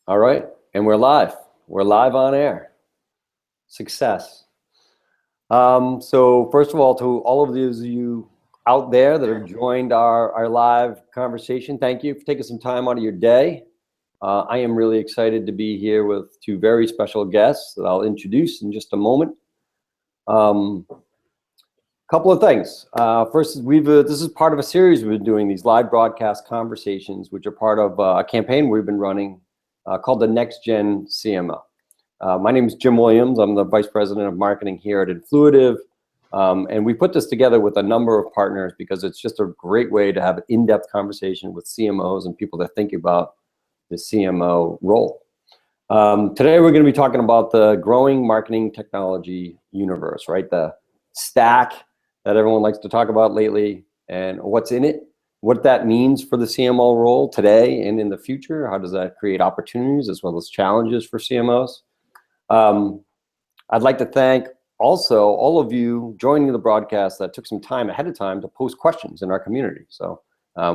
All right, and we're live. We're live on air. Success. So first of all, to all of those of you out there that have joined our live conversation, thank you for taking some time out of your day. I am really excited to be here with two very special guests that I'll introduce in just a moment. Couple of things. First, this is part of a series we've been doing, these live broadcast conversations, which are part of a campaign we've been running called the Next Gen CMO. My name is Jim Williams. I'm the Vice President of Marketing here at Influitive. And we put this together with a number of partners because it's just a great way to have an in-depth conversation with CMOs and people that think about the CMO role. Today, we're going to be talking about the growing marketing technology universe, right? The stack that everyone likes to talk about lately and what's in it, what that means for the CMO role today and in the future. How does that create opportunities as well as challenges for CMOs? I'd like to thank also all of you joining the broadcast that took some time ahead of time to post questions in our community. So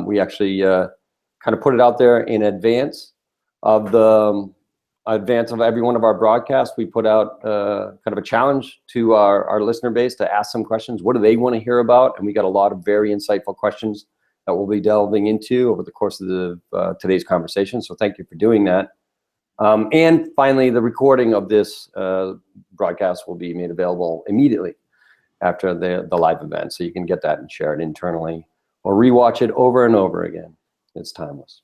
we actually kind of put it out there in advance of every one of our broadcasts. We put out kind of a challenge to our listener base to ask some questions. What do they want to hear about? And we got a lot of very insightful questions that we'll be delving into over the course of today's conversation. So thank you for doing that. And finally, the recording of this broadcast will be made available immediately after the live event. So you can get that and share it internally or rewatch it over and over again. It's timeless.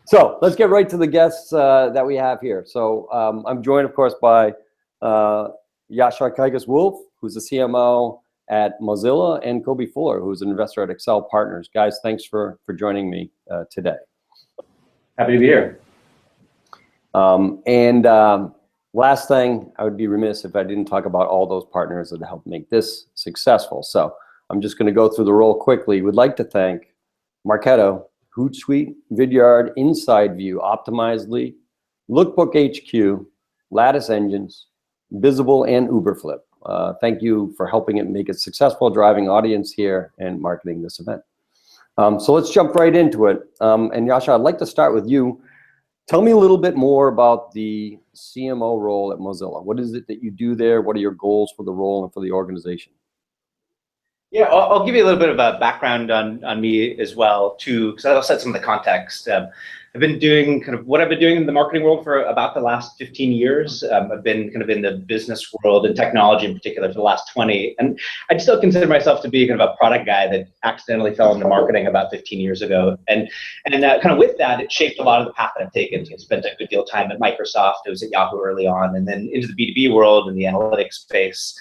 So let's get right to the guests that we have here. So I'm joined, of course, by Jascha Kaykas-Wolff, who's the CMO at Mozilla, and Kobie, who's an investor at Accel Partners. Guys, thanks for joining me today. Happy to be here. Last thing, I would be remiss if I didn't talk about all those partners that helped make this successful. So I'm just going to go through the role quickly. We'd like to thank Marketo, Hootsuite, Vidyard, Inside View, Optimizely, Lookbook HQ, Lattice Engines, Visible, and Uberflip. Thank you for helping it make it successful, driving audience here and marketing this event. So let's jump right into it. And Jascha, I'd like to start with you. Tell me a little bit more about the CMO role at Mozilla. What is it that you do there? What are your goals for the role and for the organization? Yeah, I'll give you a little bit of a background on me as well, too, because I'll set some of the context. I've been doing kind of what I've been doing in the marketing world for about the last 15 years. I've been kind of in the business world and technology in particular for the last 20. And I still consider myself to be kind of a product guy that accidentally fell into marketing about 15 years ago. And kind of with that, it shaped a lot of the path that I've taken. I spent a good deal of time at Microsoft. I was at Yahoo early on, and then into the B2B world and the analytics space,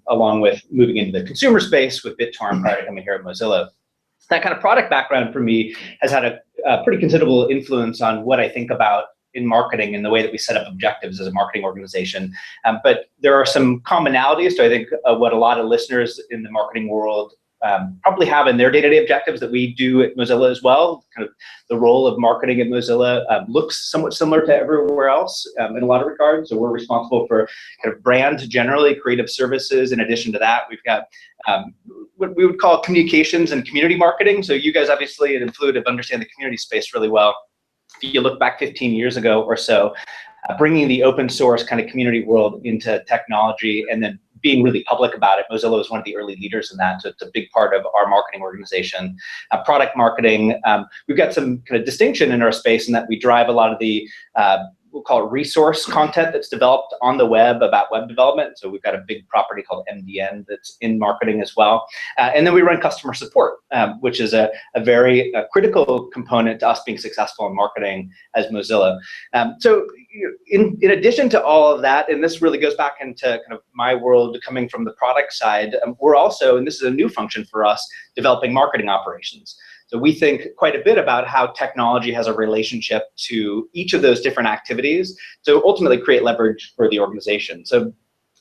along with moving into the consumer space with BitTorrent prior to coming here at Mozilla. That kind of product background for me has had a pretty considerable influence on what I think about in marketing and the way that we set up objectives as a marketing organization. But there are some commonalities to, I think, what a lot of listeners in the marketing world probably have in their day-to-day objectives that we do at Mozilla as well. Kind of the role of marketing at Mozilla looks somewhat similar to everywhere else in a lot of regards. So we're responsible for kind of brand generally, creative services. In addition to that, we've got what we would call communications and community marketing. So you guys obviously at Influitive understand the community space really well. If you look back 15 years ago or so, bringing the open source kind of community world into technology and then being really public about it. Mozilla was one of the early leaders in that, so it's a big part of our marketing organization. Product marketing, we've got some kind of distinction in our space in that we drive a lot of the we'll call it resource content that's developed on the web about web development. So we've got a big property called MDN that's in marketing as well. And then we run customer support, which is a very critical component to us being successful in marketing as Mozilla. So in addition to all of that, and this really goes back into kind of my world coming from the product side, we're also, and this is a new function for us, developing marketing operations. So we think quite a bit about how technology has a relationship to each of those different activities to ultimately create leverage for the organization. So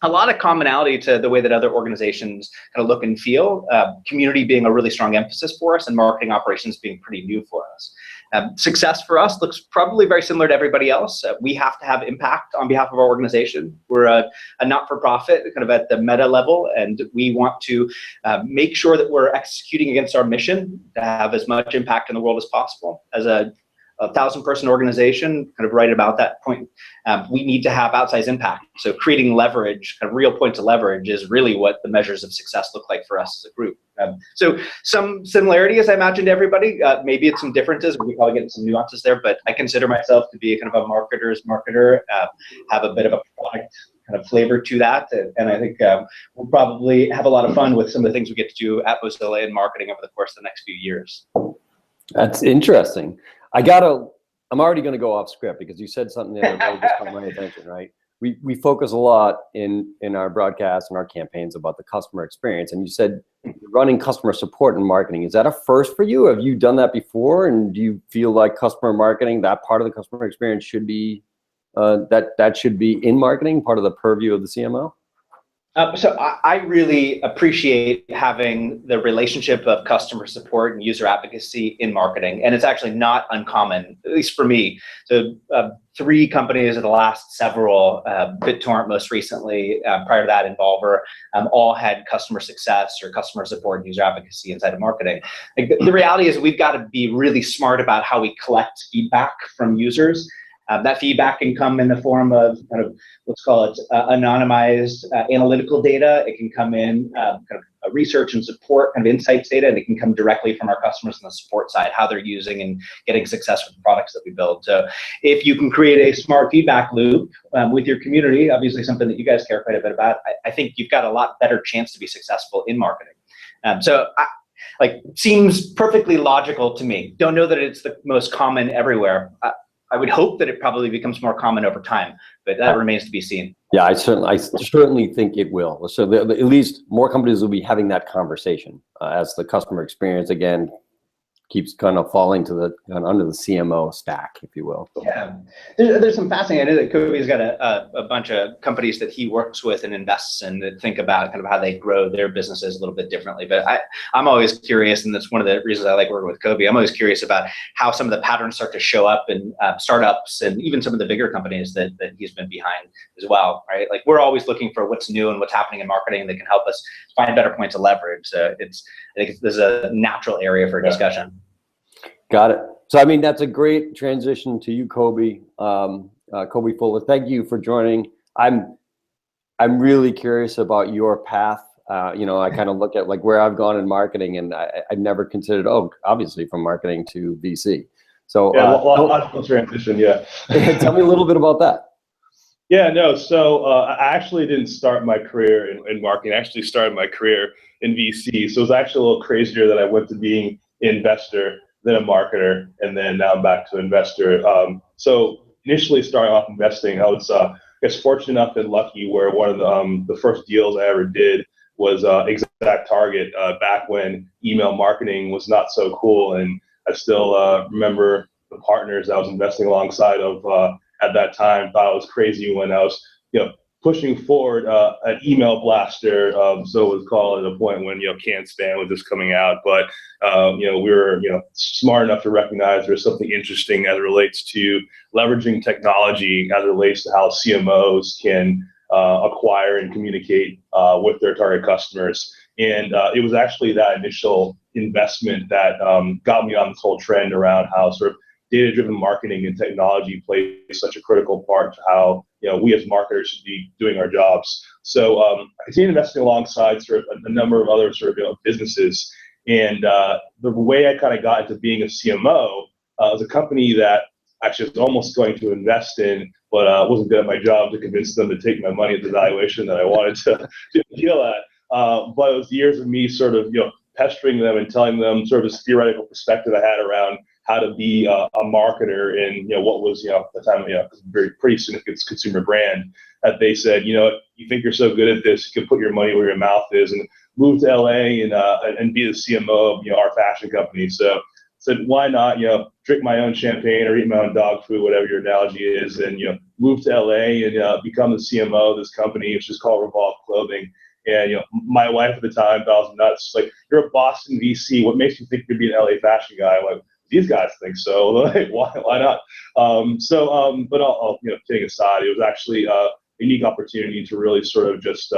a lot of commonality to the way that other organizations kind of look and feel, community being a really strong emphasis for us and marketing operations being pretty new for us. Success for us looks probably very similar to everybody else. We have to have impact on behalf of our organization. We're a not-for-profit kind of at the meta level, and we want to make sure that we're executing against our mission to have as much impact in the world as possible. As a 1,000-person organization, kind of right about that point, we need to have outsized impact. So creating leverage, kind of real points of leverage, is really what the measures of success look like for us as a group. So some similarity, as I imagine, to everybody. Maybe it's some differences. We probably get some nuances there, but I consider myself to be kind of a marketer's marketer, have a bit of a product kind of flavor to that. And I think we'll probably have a lot of fun with some of the things we get to do at Mozilla in marketing over the course of the next few years. That's interesting. I'm already going to go off script because you said something there that really just caught my attention, right? We focus a lot in our broadcasts and our campaigns about the customer experience. And you said you're running customer support and marketing. Is that a first for you? Have you done that before? And do you feel like customer marketing, that part of the customer experience, should be that should be in marketing, part of the purview of the CMO? So I really appreciate having the relationship of customer support and user advocacy in marketing, and it's actually not uncommon, at least for me. So 3 companies of the last several, BitTorrent most recently, prior to that, Involver, all had customer success or customer support and user advocacy inside of marketing. Like, the reality is we've got to be really smart about how we collect feedback from users. That feedback can come in the form of kind of, let's call it anonymized analytical data. It can come in kind of research and support kind of insights data, and it can come directly from our customers on the support side, how they're using and getting success with the products that we build. So if you can create a smart feedback loop with your community, obviously something that you guys care quite a bit about, I think you've got a lot better chance to be successful in marketing. Seems perfectly logical to me. Don't know that it's the most common everywhere. I would hope that it probably becomes more common over time, but that remains to be seen. Yeah, I certainly think it will. So at least more companies will be having that conversation as the customer experience, again, keeps kind of falling to the under the CMO stack, if you will. Yeah, there's some fascinating. I know that Kobie's got a bunch of companies that he works with and invests in that think about kind of how they grow their businesses a little bit differently. But I'm always curious, and that's one of the reasons I like working with Kobie. I'm always curious about how some of the patterns start to show up in startups and even some of the bigger companies that he's been behind as well, right? Like, we're always looking for what's new and what's happening in marketing that can help us find better points of leverage. So I think there's a natural area for discussion. Got it. So, I mean, that's a great transition to you, Kobie. Kobie Fuller, thank you for joining. I'm really curious about your path. I kind of look at like where I've gone in marketing, and I've never considered, obviously from marketing to VC. So yeah, logical transition. Yeah. Tell me a little bit about that. Yeah, no. So I actually didn't start my career in marketing. I actually started my career in VC. So it was actually a little crazier that I went to being an investor, then a marketer, and then now I'm back to investor. So initially starting off investing, I was I guess fortunate enough and lucky where one of the first deals I ever did was ExactTarget back when email marketing was not so cool, and I still remember the partners I was investing alongside of at that time thought I was crazy when I was pushing forward an email blaster, so it was called, at a point when canned spam was just coming out. But we were smart enough to recognize there's something interesting as it relates to leveraging technology as it relates to how CMOs can acquire and communicate with their target customers. And it was actually that initial investment that got me on this whole trend around how sort of data-driven marketing and technology plays such a critical part to how we as marketers should be doing our jobs. So I continued investing alongside sort of a number of other sort of businesses. And the way I kind of got into being a CMO was a company that actually was almost going to invest in, but wasn't good at my job to convince them to take my money at the valuation that I wanted to deal at. But it was years of me sort of pestering them and telling them sort of this theoretical perspective I had around how to be a marketer in what was at the time pretty significant consumer brand. That they said, you think you're so good at this, you can put your money where your mouth is, and move to LA and be the CMO of our fashion company. So I said, why not drink my own champagne or eat my own dog food, whatever your analogy is, and move to LA and become the CMO of this company, which is called Revolve Clothing. And my wife at the time thought I was nuts. Like, you're a Boston VC. What makes you think you'd be an LA fashion guy? I'm like, these guys think so. Like, why not? But I'll kidding aside, it was actually a unique opportunity to really sort of just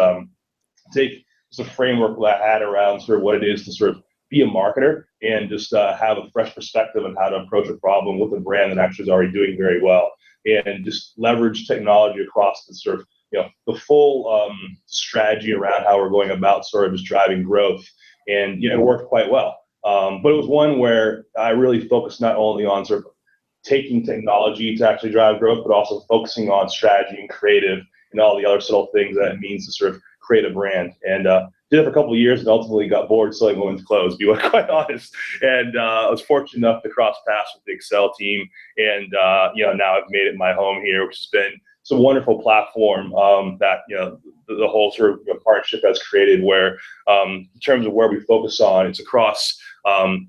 take a framework that I had around sort of what it is to sort of be a marketer and just have a fresh perspective on how to approach a problem with a brand that actually is already doing very well, and just leverage technology across the sort of, the full strategy around how we're going about sort of just driving growth. And, it worked quite well. But it was one where I really focused not only on sort of taking technology to actually drive growth, but also focusing on strategy and creative and all the other subtle things that it means to sort of create a brand. And did it for a couple of years and ultimately got bored selling women's clothes, to be quite honest. And I was fortunate enough to cross paths with the Accel team. And, now I've made it my home here, which has been some wonderful platform that, the whole sort of partnership has created, where in terms of where we focus on, it's across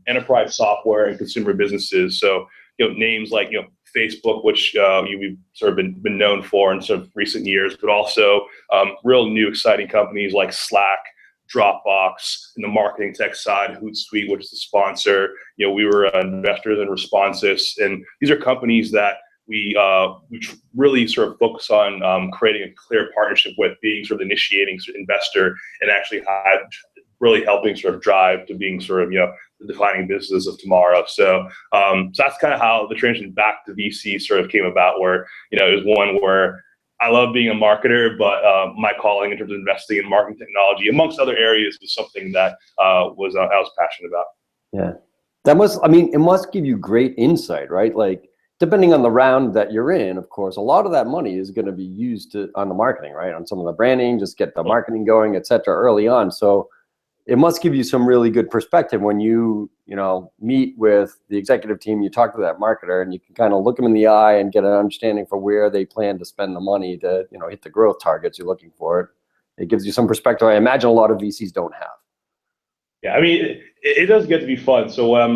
enterprise software and consumer businesses. So, names like, Facebook, which we've sort of been known for in sort of recent years, but also real new exciting companies like Slack, Dropbox, and the marketing tech side, Hootsuite, which is the sponsor. We were investors in Responsys, and these are companies that we really sort of focus on creating a clear partnership with, being sort of initiating investor and actually really helping sort of drive to being sort of, the defining businesses of tomorrow. So that's kind of how the transition back to VC sort of came about, where, it was one where I love being a marketer, but my calling in terms of investing in marketing technology, amongst other areas, was something that I was passionate about. Yeah, it must give you great insight, right? Like, depending on the round that you're in, of course, a lot of that money is going to be used on the marketing, right? On some of the branding, just get the marketing going, et cetera, early on. So it must give you some really good perspective when you meet with the executive team, you talk to that marketer, and you can kind of look them in the eye and get an understanding for where they plan to spend the money to, hit the growth targets you're looking for. It gives you some perspective I imagine a lot of VCs don't have. Yeah, it does get to be fun. So when I'm,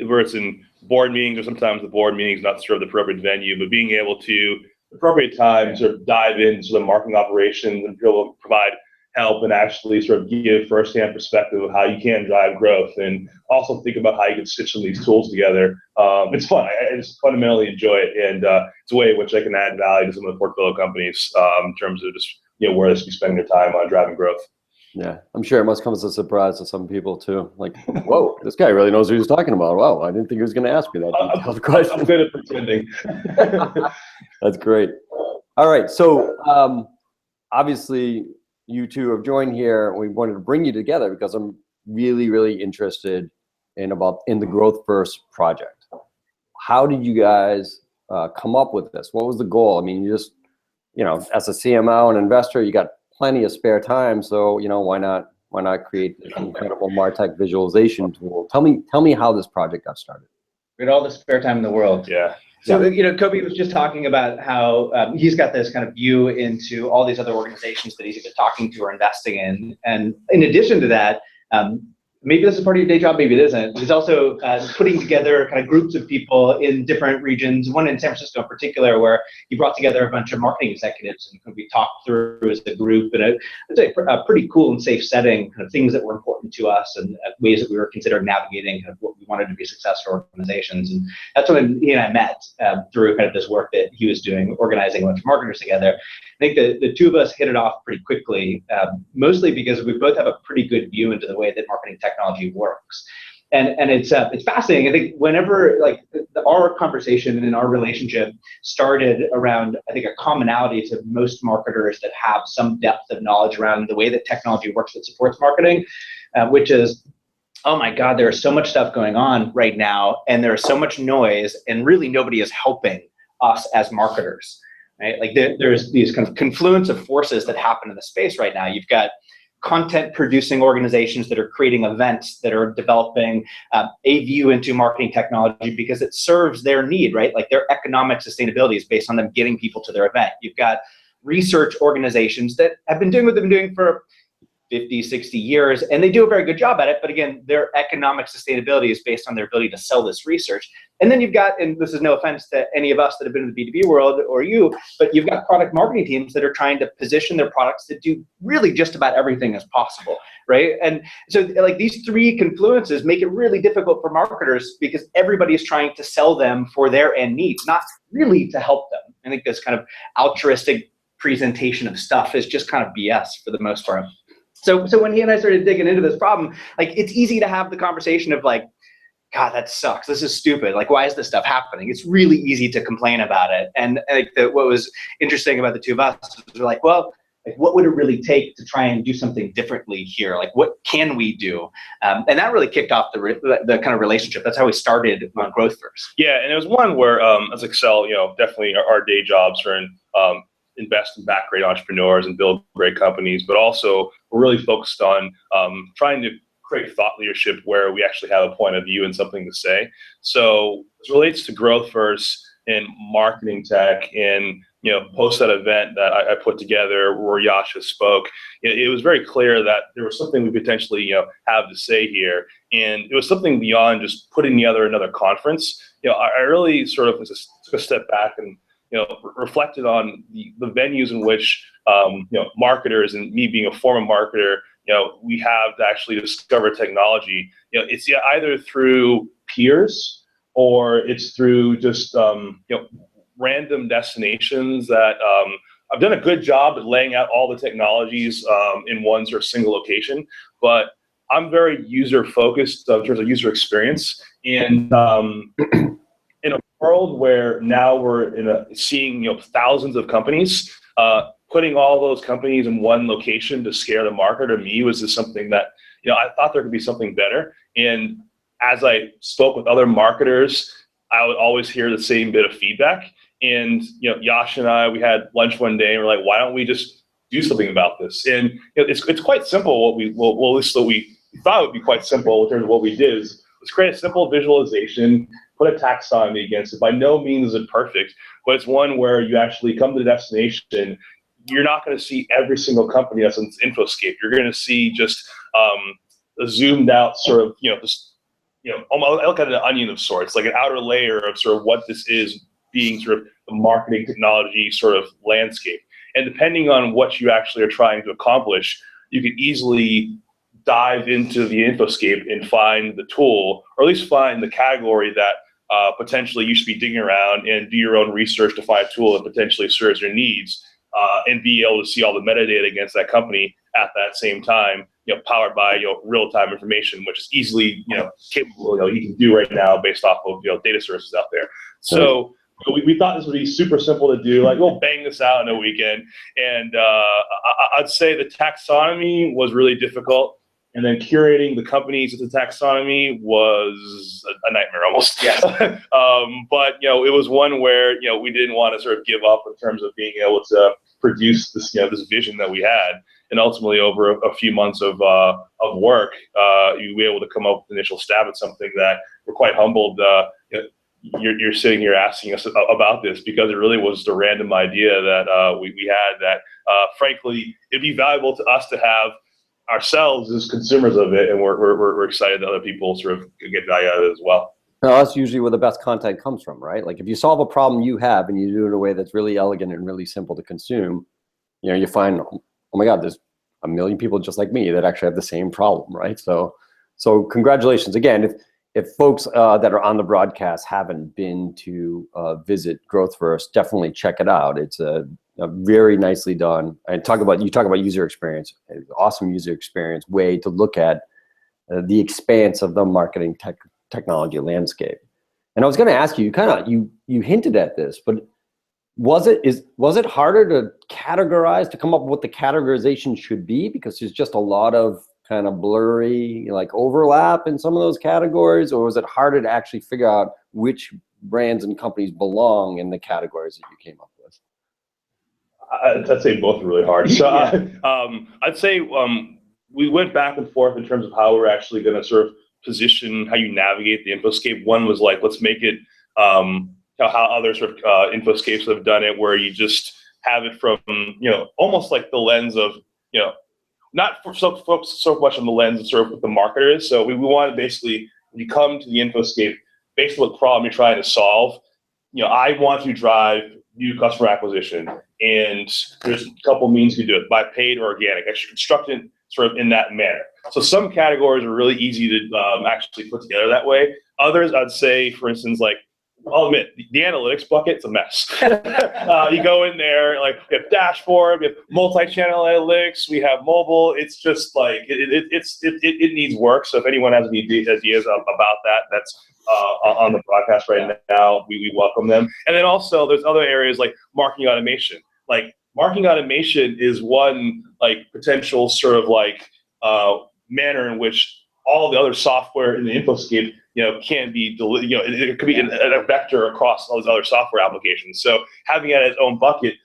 where it's in board meetings, or sometimes the board meeting is not sort of the appropriate venue, but being able to, appropriate time, sort of dive into the marketing operations and be able to provide help and actually sort of give firsthand perspective of how you can drive growth, and also think about how you can stitch some of these tools together. It's fun. I just fundamentally enjoy it, and it's a way in which I can add value to some of the portfolio companies in terms of just where they should be spending their time on driving growth. Yeah, I'm sure it must come as a surprise to some people too. Like, whoa, this guy really knows what he's talking about. Wow, I didn't think he was going to ask me that detailed question. I'm good at pretending. That's great. All right, so obviously you two have joined here. We wanted to bring you together because I'm really, really interested in the GrowthVerse project. How did you guys come up with this? What was the goal? You just, as a CMO and investor, you got plenty of spare time, so why not create this incredible martech visualization tool? Tell me how this project got started. We had all the spare time in the world. Yeah. So, Kobie was just talking about how he's got this kind of view into all these other organizations that he's either talking to or investing in. And in addition to that, maybe this is part of your day job, maybe it isn't. He's also putting together kind of groups of people in different regions, one in San Francisco in particular, where he brought together a bunch of marketing executives and we talked through as a group in a pretty cool and safe setting, kind of things that were important to us and ways that we were considering navigating kind of what we wanted to be successful organizations. And that's when he and I met through kind of this work that he was doing, organizing a bunch of marketers together. I think the two of us hit it off pretty quickly, mostly because we both have a pretty good view into the way that marketing technology works. And it's fascinating. I think whenever our conversation and our relationship started around, I think, a commonality to most marketers that have some depth of knowledge around the way that technology works that supports marketing, which is, oh my God, there is so much stuff going on right now, and there is so much noise, and really nobody is helping us as marketers. Right? Like there's these kind of confluence of forces that happen in the space right now. You've got content producing organizations that are creating events, that are developing a view into marketing technology because it serves their need, right? Like their economic sustainability is based on them getting people to their event. You've got research organizations that have been doing what they've been doing for 50, 60 years, and they do a very good job at it. But again, their economic sustainability is based on their ability to sell this research. And then you've got, and this is no offense to any of us that have been in the B2B world or you, but you've got product marketing teams that are trying to position their products to do really just about everything as possible, right? And so like these three confluences make it really difficult for marketers because everybody is trying to sell them for their end needs, not really to help them. I think this kind of altruistic presentation of stuff is just kind of BS for the most part. So when he and I started digging into this problem, like, it's easy to have the conversation of like, God, that sucks. This is stupid. Like, why is this stuff happening? It's really easy to complain about it. And like, what was interesting about the two of us was we're like, well, like, what would it really take to try and do something differently here? Like, what can we do? And that really kicked off the kind of relationship. That's how we started on GrowthVerse. Yeah, and it was one where, as Accel, definitely our day jobs are in invest and back great entrepreneurs and build great companies, but also we're really focused on trying to create thought leadership where we actually have a point of view and something to say. So as it relates to GrowthVerse and marketing tech and post that event that I put together where Jascha spoke, it was very clear that there was something we potentially have to say here, and it was something beyond just putting together another conference. I really sort of just took a step back and reflected on the venues in which marketers, and me being a former marketer, we have to actually discover technology. It's either through peers or it's through just random destinations that I've done a good job at laying out all the technologies in one sort of single location, but I'm very user focused in terms of user experience. And in a world where now we're seeing thousands of companies, putting all those companies in one location to scare the market, to me, was just something that I thought there could be something better. And as I spoke with other marketers, I would always hear the same bit of feedback. And Jascha and I, we had lunch one day, and we're like, why don't we just do something about this? And it's quite simple. At least what we thought would be quite simple in terms of what we did is let's create a simple visualization, put a taxonomy against it. By no means is it perfect, but it's one where you actually come to the destination. You're not going to see every single company that's in this infoscape. You're going to see just a zoomed out sort of, I look at an onion of sorts, like an outer layer of sort of what this is being sort of the marketing technology sort of landscape. And depending on what you actually are trying to accomplish, you can easily dive into the infoscape and find the tool, or at least find the category that potentially you should be digging around, and do your own research to find a tool that potentially serves your needs, and be able to see all the metadata against that company at that same time, powered by real-time information, which is easily capable you can do right now based off of data sources out there. So we thought this would be super simple to do. Like, we'll bang this out in a weekend. And I'd say the taxonomy was really difficult. And then curating the companies with the taxonomy was a nightmare almost. Yes. But it was one where we didn't want to sort of give up in terms of being able to produce this this vision that we had. And ultimately, over a few months of work, you were able to come up with an initial stab at something that we're quite humbled. You're sitting here asking us about this, because it really was a random idea that we had that, frankly, it'd be valuable to us to have ourselves as consumers of it, and we're excited that other people sort of get value out of it as well. Now, that's usually where the best content comes from, right? Like, if you solve a problem you have and you do it in a way that's really elegant and really simple to consume, you find, oh my God, there's a million people just like me that actually have the same problem, right? So congratulations again. If folks that are on the broadcast haven't been to visit GrowthVerse, definitely check it out. It's a very nicely done. And you talk about user experience, awesome user experience way to look at the expanse of the marketing technology landscape. And I was going to ask you, you hinted at this, but was it harder to categorize, to come up with what the categorization should be, because there's just a lot of kind of blurry overlap in some of those categories, or was it harder to actually figure out which brands and companies belong in the categories that you came up with? I'd say both are really hard. So I'd say we went back and forth in terms of how we're actually going to sort of position how you navigate the infoscape. One was like, let's make it how other sort of infoscapes have done it, where you just have it from almost like the lens of not so much on the lens of sort of what the marketer is. So we want to basically, when you come to the infoscape, based on what problem you're trying to solve, I want to drive new customer acquisition, and there's a couple means you do it, by paid or organic. Actually construct it sort of in that manner. So some categories are really easy to actually put together that way. Others, I'd say, for instance, like I'll admit, the analytics bucket's a mess. You go in there, like we have dashboard, we have multi-channel analytics, we have mobile. It's just like it needs work. So if anyone has any ideas about that, that's on the broadcast right now. We welcome them. And then also there's other areas like marketing automation. Like marketing automation is one like potential sort of like manner in which all the other software in the infoscape, can be, it could be a vector across all these other software applications. So having it as its own bucket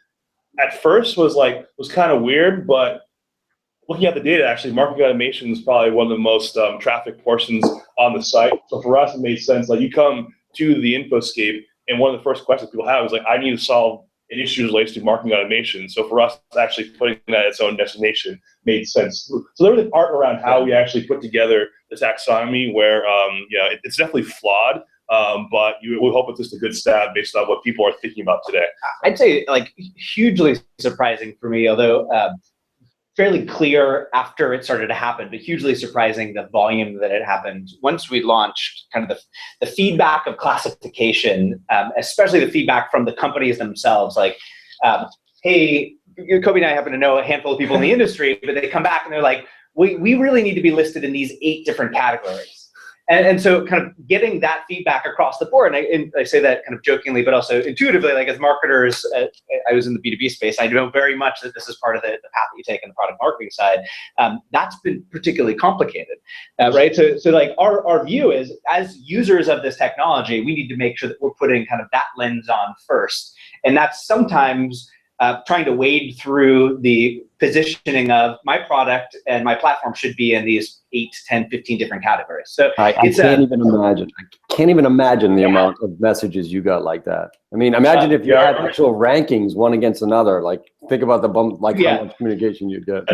at first was kind of weird, but looking at the data, actually, marketing automation is probably one of the most trafficked portions on the site. So for us, it made sense. Like you come to the infoscape, and one of the first questions people have is like, I need to solve an issue related to marketing automation. So for us, actually putting that as its own destination made sense. So there was an art around how we actually put together the taxonomy where, it's definitely flawed, but we hope it's just a good stab based on what people are thinking about today. I'd say like hugely surprising for me, although fairly clear after it started to happen, but hugely surprising the volume that it happened. Once we launched, kind of the feedback of classification, especially the feedback from the companies themselves, like, hey, Kobie and I happen to know a handful of people in the industry, but they come back and they're like, we really need to be listed in these 8 different categories. And so kind of getting that feedback across the board, and I say that kind of jokingly, but also intuitively, like as marketers, I was in the B2B space, I know very much that this is part of the path that you take in the product marketing side. That's been particularly complicated, right? So like our view is, as users of this technology, we need to make sure that we're putting kind of that lens on first. And that's sometimes trying to wade through the positioning of my product and my platform should be in these 8, 10, 15 different categories. So I can't even imagine. I can't even imagine the amount of messages you got like that. I mean, imagine if you had actual rankings one against another. Like, think about the how much communication you'd get.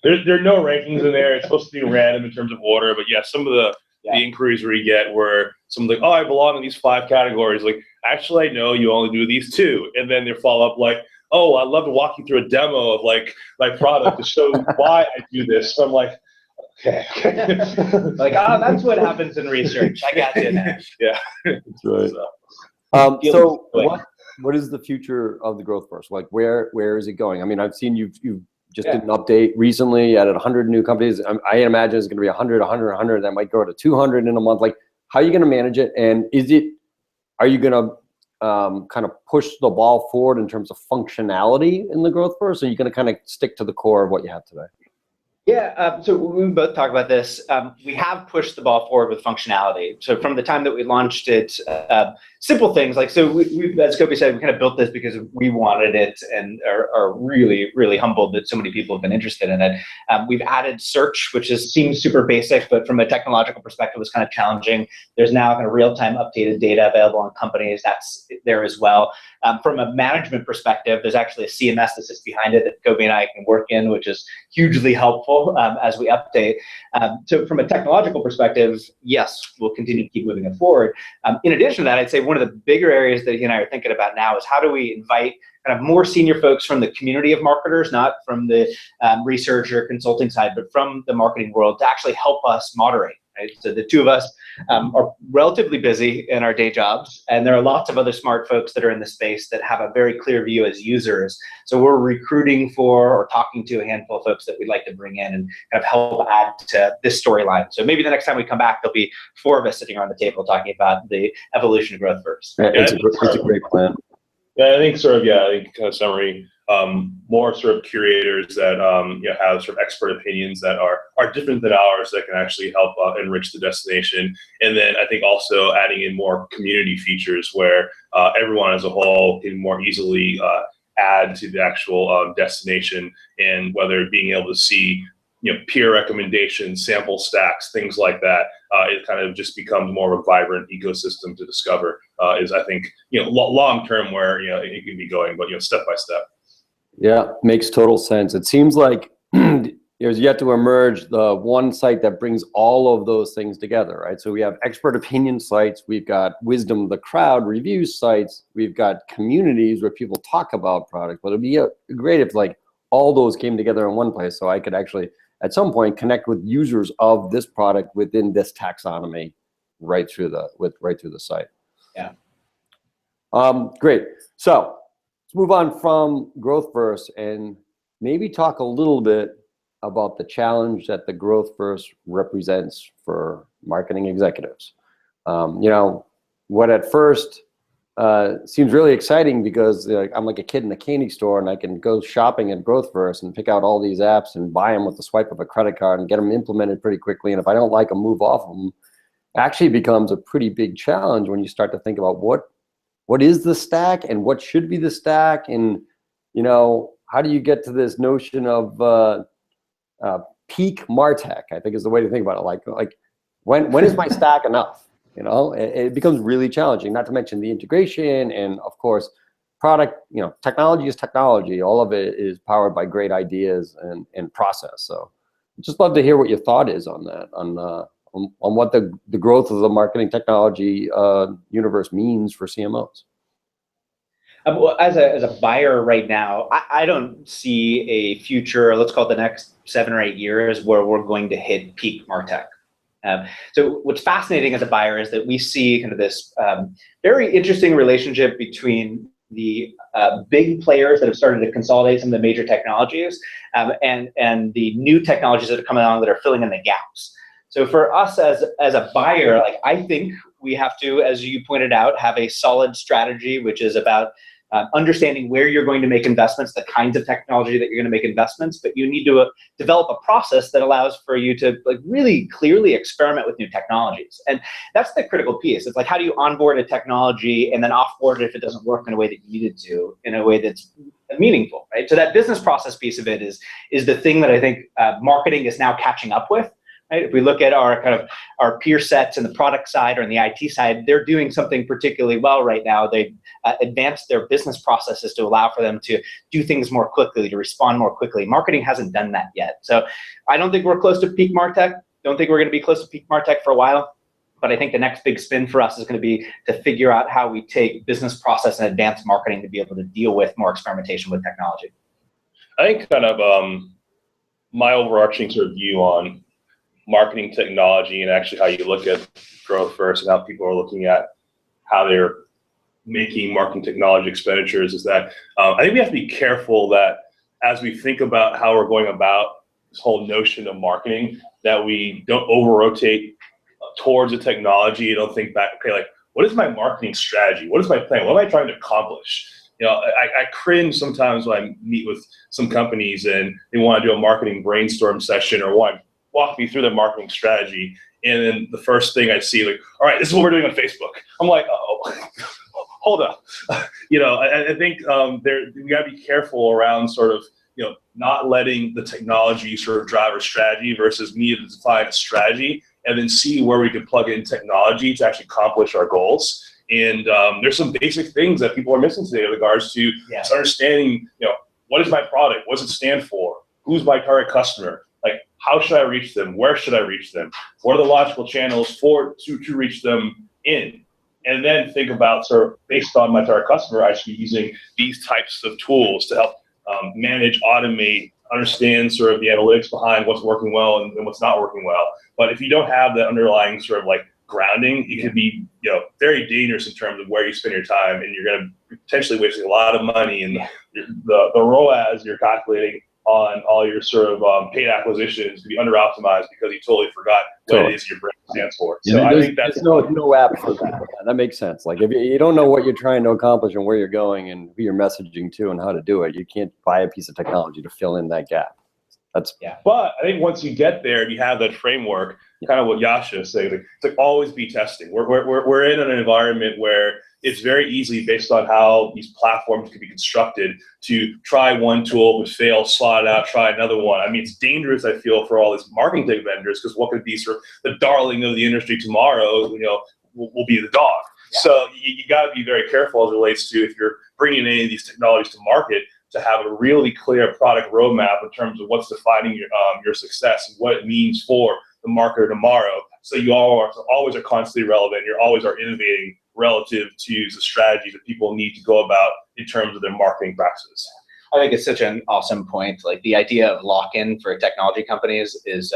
There are no rankings in there. It's supposed to be random in terms of order, but yeah, some of the inquiries we get where someone's like, oh, I belong in these 5 categories. Like, actually, I know you only do these 2. And then they follow up like, oh, I'd love to walk you through a demo of like my product to show why I do this. So I'm like, okay. Like, that's what happens in research. I got you now. Yeah. That's right. So what is the future of the GrowthVerse? Like, where is it going? I mean, I've seen you've just did an update recently, added 100 new companies. I imagine it's going to be 100, 100, 100. That might go to 200 in a month. Like, how are you going to manage it? And are you going to kind of push the ball forward in terms of functionality in the GrowthVerse? Or are you going to kind of stick to the core of what you have today? Yeah, so we both talk about this. We have pushed the ball forward with functionality. So from the time that we launched it, simple things like, so we, as Kobie said, we kind of built this because we wanted it and are really, really humbled that so many people have been interested in it. We've added search, which seems super basic, but from a technological perspective was kind of challenging. There's now kind of real-time updated data available on companies. That's there as well. From a management perspective, there's actually a CMS that sits behind it that Kobie and I can work in, which is hugely helpful as we update. So from a technological perspective, yes, we'll continue to keep moving it forward. In addition to that, I'd say one of the bigger areas that he and I are thinking about now is how do we invite kind of more senior folks from the community of marketers, not from the research or consulting side, but from the marketing world to actually help us moderate. Right? So the two of us are relatively busy in our day jobs, and there are lots of other smart folks that are in the space that have a very clear view as users. So we're recruiting for or talking to a handful of folks that we'd like to bring in and kind of help add to this storyline. So maybe the next time we come back, there'll be 4 of us sitting around the table talking about the evolution of GrowthVerse. It's a great plan. Yeah, I think kind of summary, more sort of curators that have sort of expert opinions that are different than ours that can actually help enrich the destination. And then I think also adding in more community features where everyone as a whole can more easily add to the actual destination, and whether being able to see peer recommendations, sample stacks, things like that, it kind of just becomes more of a vibrant ecosystem to discover. Is I think long term where it can be going, but step by step. Yeah, makes total sense. It seems like there's yet to emerge the one site that brings all of those things together, right? So we have expert opinion sites, we've got wisdom of the crowd review sites, we've got communities where people talk about products. But it'd be great if like all those came together in one place, so I could actually at some point connect with users of this product within this taxonomy right through the site. Yeah. Great. So let's move on from GrowthVerse and maybe talk a little bit about the challenge that the GrowthVerse represents for marketing executives. What at first seems really exciting because I'm like a kid in a candy store and I can go shopping at GrowthVerse and pick out all these apps and buy them with the swipe of a credit card and get them implemented pretty quickly. And if I don't like them, move off of them. Actually becomes a pretty big challenge when you start to think about what is the stack and what should be the stack, and how do you get to this notion of peak martech, I think is the way to think about it. Like when is my stack enough? It becomes really challenging, not to mention the integration and of course product, technology is technology. All of it is powered by great ideas and process. So I'd just love to hear what your thought is on that, on what the growth of the marketing technology universe means for CMOs. As a buyer right now, I don't see a future, let's call it the next 7 or 8 years, where we're going to hit peak martech. So what's fascinating as a buyer is that we see kind of this very interesting relationship between the big players that have started to consolidate some of the major technologies and the new technologies that are coming along that are filling in the gaps. So for us as a buyer, I think we have to, as you pointed out, have a solid strategy, which is about understanding where you're going to make investments, the kinds of technology that you're going to make investments, but you need to develop a process that allows for you to really clearly experiment with new technologies. And that's the critical piece. It's how do you onboard a technology and then offboard it if it doesn't work in a way that you need it to, in a way that's meaningful, right? So that business process piece of it is the thing that I think marketing is now catching up with. Right? If we look at our peer sets in the product side or in the IT side, they're doing something particularly well right now. They've advanced their business processes to allow for them to do things more quickly, to respond more quickly. Marketing hasn't done that yet. So I don't think we're close to peak martech. Don't think we're going to be close to peak martech for a while. But I think the next big spin for us is going to be to figure out how we take business process and advanced marketing to be able to deal with more experimentation with technology. I think my overarching sort of view on marketing technology and actually how you look at GrowthVerse and how people are looking at how they're making marketing technology expenditures is that I think we have to be careful that as we think about how we're going about this whole notion of marketing, that we don't over-rotate towards the technology. Don't think back, okay, what is my marketing strategy? What is my plan? What am I trying to accomplish? I cringe sometimes when I meet with some companies and they want to do a marketing brainstorm session or walk me through their marketing strategy, and then the first thing I see, all right, this is what we're doing on Facebook. I'm like, oh, hold up. I think we got to be careful around sort of, not letting the technology sort of drive our strategy versus me to define a strategy and then see where we can plug in technology to actually accomplish our goals. And there's some basic things that people are missing today in regards to understanding, what is my product? What does it stand for? Who's my target customer? How should I reach them? Where should I reach them? What are the logical channels to reach them in? And then think about sort of based on my target customer, I should be using these types of tools to help manage, automate, understand sort of the analytics behind what's working well and what's not working well. But if you don't have that underlying sort of grounding, it could be very dangerous in terms of where you spend your time, and you're going to be potentially wasting a lot of money. And the ROAS you're calculating on all your sort of paid acquisitions to be under optimized because you totally forgot what it is your brand stands for. So I think that's no app for that. Yeah, that makes sense. If you don't know what you're trying to accomplish and where you're going and who you're messaging to and how to do it, you can't buy a piece of technology to fill in that gap. But I think once you get there and you have that framework, kind of what Jascha is saying, it's always be testing. We're in an environment where it's very easy, based on how these platforms can be constructed, to try one tool, but fail, slot it out, try another one. I mean, it's dangerous, I feel, for all these marketing tech vendors, because what could be sort of the darling of the industry tomorrow, will be the dog. Yeah. So you got to be very careful as it relates to, if you're bringing any of these technologies to market, to have a really clear product roadmap in terms of what's defining your success and what it means for the marketer tomorrow. So you always are constantly relevant. You always are innovating relative to the strategies that people need to go about in terms of their marketing practices. I think it's such an awesome point. Like the idea of lock-in for technology companies is,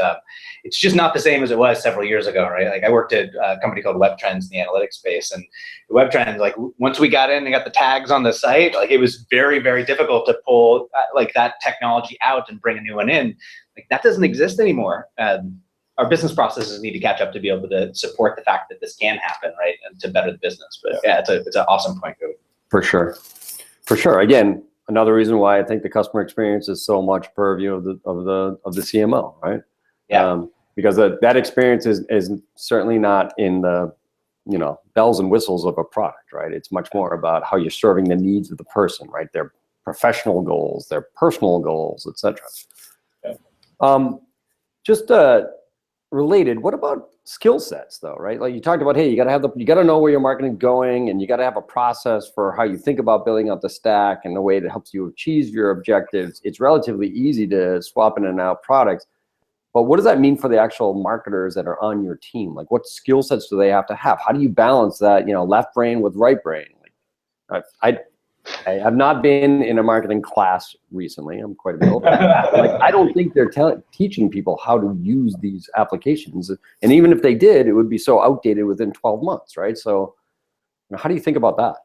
it's just not the same as it was several years ago, right? Like I worked at a company called Web Trends in the analytics space, and Web Trends, like once we got in and got the tags on the site, like it was very, very difficult to pull like that technology out and bring a new one in. Like that doesn't exist anymore. Our business processes need to catch up to be able to support the fact that this can happen, right, and to better the business. But yeah, it's an awesome point, Kobie. For sure. Again, another reason why I think the customer experience is so much purview of the CMO, right? Yeah. Because that experience is certainly not in the bells and whistles of a product, right? It's much more about how you're serving the needs of the person, right? Their professional goals, their personal goals, etc. Yeah. Just related, what about skill sets though, right? Like you talked about, hey, you got to know where your marketing is going, and you got to have a process for how you think about building out the stack and the way that helps you achieve your objectives. It's relatively easy to swap in and out products, but what does that mean for the actual marketers that are on your team? Like what skill sets do they have to have? How do you balance that, left brain with right brain? Like I have not been in a marketing class recently. I'm quite a bit older. Like, I don't think they're teaching people how to use these applications. And even if they did, it would be so outdated within 12 months, right? So how do you think about that?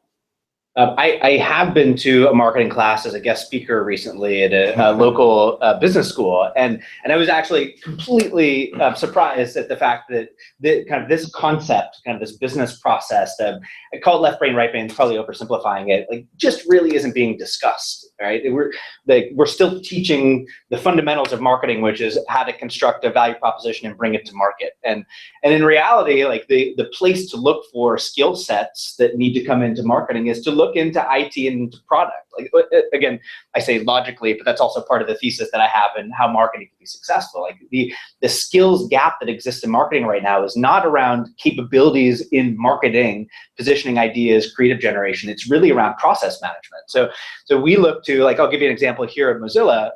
I have been to a marketing class as a guest speaker recently at a local business school, and I was actually completely surprised at the fact that this concept, this business process, I call it left brain, right brain, probably oversimplifying it, like just really isn't being discussed, right? We're still teaching the fundamentals of marketing, which is how to construct a value proposition and bring it to market, and in reality, like the place to look for skill sets that need to come into marketing is to look into IT and into product. Like again, I say logically, but that's also part of the thesis that I have in how marketing can be successful. Like the skills gap that exists in marketing right now is not around capabilities in marketing, positioning ideas, creative generation. It's really around process management. So we look to, like, I'll give you an example here at Mozilla.